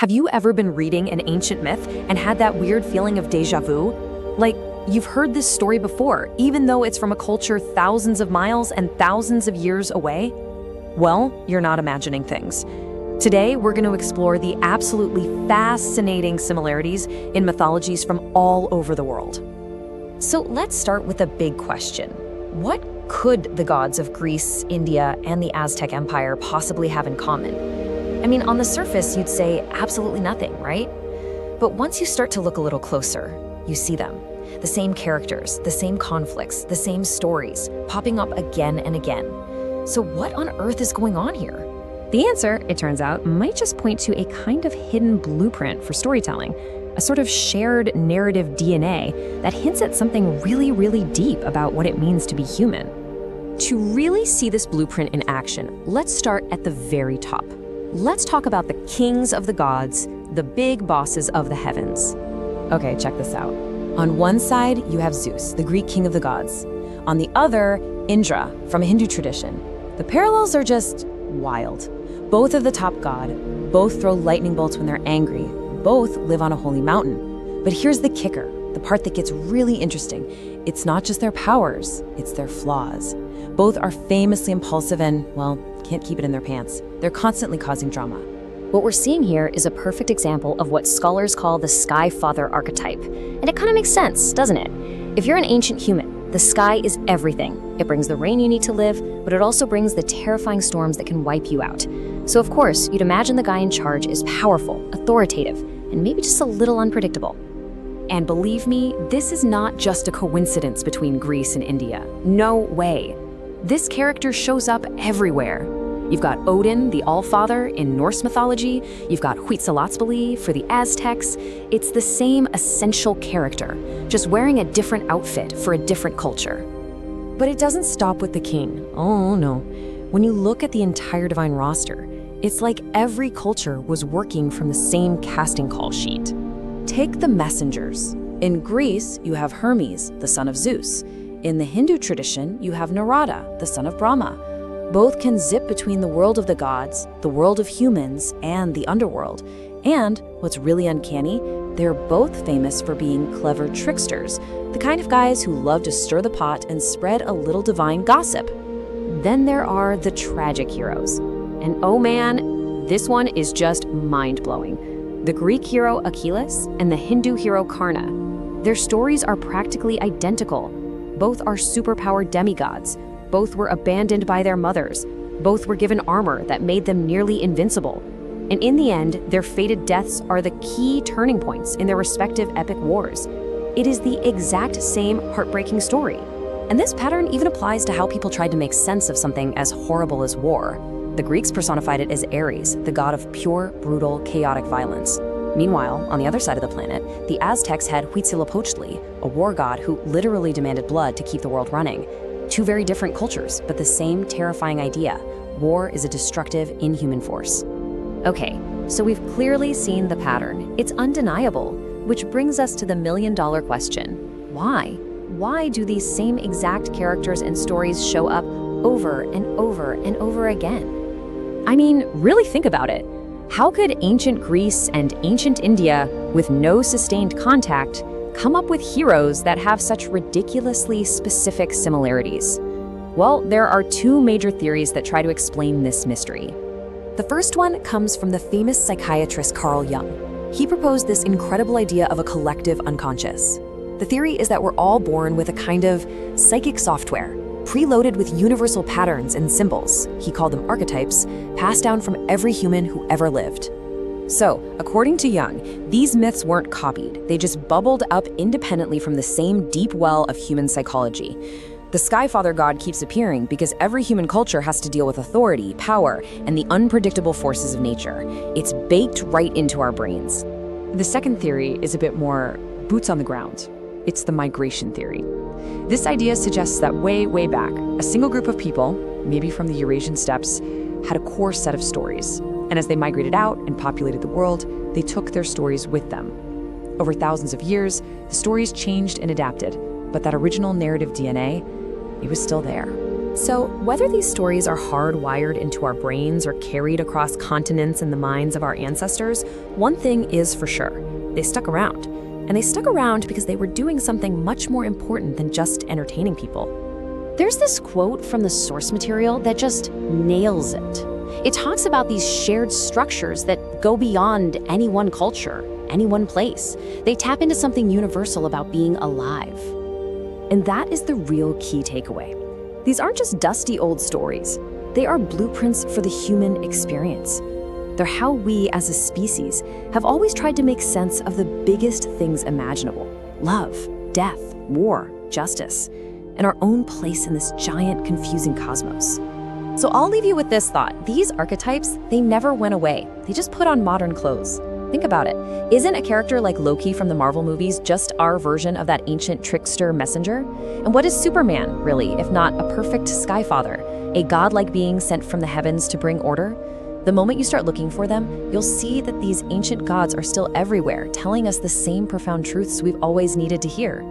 Have you ever been reading an ancient myth and had that weird feeling of déjà vu? Like, you've heard this story before, even though it's from a culture thousands of miles and thousands of years away? Well, you're not imagining things. Today, we're going to explore the absolutely fascinating similarities in mythologies from all over the world. So let's start with a big question. What could the gods of Greece, India, and the Aztec Empire possibly have in common? I mean, on the surface, you'd say absolutely nothing, right? But once you start to look a little closer, you see them. The same characters, the same conflicts, the same stories, popping up again and again. So what on earth is going on here? The answer, it turns out, might just point to a kind of hidden blueprint for storytelling, a sort of shared narrative DNA that hints at something really, really deep about what it means to be human. To really see this blueprint in action, let's start at the very top. Let's talk about the kings of the gods, the big bosses of the heavens. Okay, check this out. On one side, you have Zeus, the Greek king of the gods. On the other, Indra, from a Hindu tradition. The parallels are just wild. Both are the top god, both throw lightning bolts when they're angry, both live on a holy mountain. But here's the kicker, the part that gets really interesting. It's not just their powers, it's their flaws. Both are famously impulsive and, well, can't keep it in their pants. They're constantly causing drama. What we're seeing here is a perfect example of what scholars call the Sky Father archetype. And it kind of makes sense, doesn't it? If you're an ancient human, the sky is everything. It brings the rain you need to live, but it also brings the terrifying storms that can wipe you out. So of course, you'd imagine the guy in charge is powerful, authoritative, and maybe just a little unpredictable. And believe me, this is not just a coincidence between Greece and India. No way. This character shows up everywhere. You've got Odin, the All-Father, in Norse mythology. You've got Huitzilopochtli for the Aztecs. It's the same essential character, just wearing a different outfit for a different culture. But it doesn't stop with the king. Oh no. When you look at the entire divine roster, it's like every culture was working from the same casting call sheet. Take the messengers. In Greece, you have Hermes, the son of Zeus. In the Hindu tradition, you have Narada, the son of Brahma. Both can zip between the world of the gods, the world of humans, and the underworld. And, what's really uncanny, they're both famous for being clever tricksters, the kind of guys who love to stir the pot and spread a little divine gossip. Then there are the tragic heroes. And oh man, this one is just mind-blowing. The Greek hero Achilles and the Hindu hero Karna. Their stories are practically identical. Both are superpowered demigods. Both were abandoned by their mothers. Both were given armor that made them nearly invincible. And in the end, their fated deaths are the key turning points in their respective epic wars. It is the exact same heartbreaking story. And this pattern even applies to how people tried to make sense of something as horrible as war. The Greeks personified it as Ares, the god of pure, brutal, chaotic violence. Meanwhile, on the other side of the planet, the Aztecs had Huitzilopochtli, a war god who literally demanded blood to keep the world running. Two very different cultures, but the same terrifying idea. War is a destructive, inhuman force. Okay, so we've clearly seen the pattern. It's undeniable, which brings us to the million-dollar question. Why? Why do these same exact characters and stories show up over and over and over again? I mean, really think about it. How could ancient Greece and ancient India, with no sustained contact, come up with heroes that have such ridiculously specific similarities? Well, there are two major theories that try to explain this mystery. The first one comes from the famous psychiatrist Carl Jung. He proposed this incredible idea of a collective unconscious. The theory is that we're all born with a kind of psychic software, preloaded with universal patterns and symbols, he called them archetypes, passed down from every human who ever lived. So, according to Jung, these myths weren't copied, they just bubbled up independently from the same deep well of human psychology. The Sky Father god keeps appearing because every human culture has to deal with authority, power, and the unpredictable forces of nature. It's baked right into our brains. The second theory is a bit more boots on the ground. It's the migration theory. This idea suggests that way, way back, a single group of people, maybe from the Eurasian steppes, had a core set of stories. And as they migrated out and populated the world, they took their stories with them. Over thousands of years, the stories changed and adapted, but that original narrative DNA, it was still there. So, whether these stories are hardwired into our brains or carried across continents in the minds of our ancestors, one thing is for sure: they stuck around. And they stuck around because they were doing something much more important than just entertaining people. There's this quote from the source material that just nails it. It talks about these shared structures that go beyond any one culture, any one place. They tap into something universal about being alive. And that is the real key takeaway. These aren't just dusty old stories. They are blueprints for the human experience. They're how we, as a species, have always tried to make sense of the biggest things imaginable: love, death, war, justice, and our own place in this giant, confusing cosmos. So I'll leave you with this thought. These archetypes, they never went away. They just put on modern clothes. Think about it. Isn't a character like Loki from the Marvel movies just our version of that ancient trickster messenger? And what is Superman, really, if not a perfect skyfather, a godlike being sent from the heavens to bring order? The moment you start looking for them, you'll see that these ancient gods are still everywhere, telling us the same profound truths we've always needed to hear.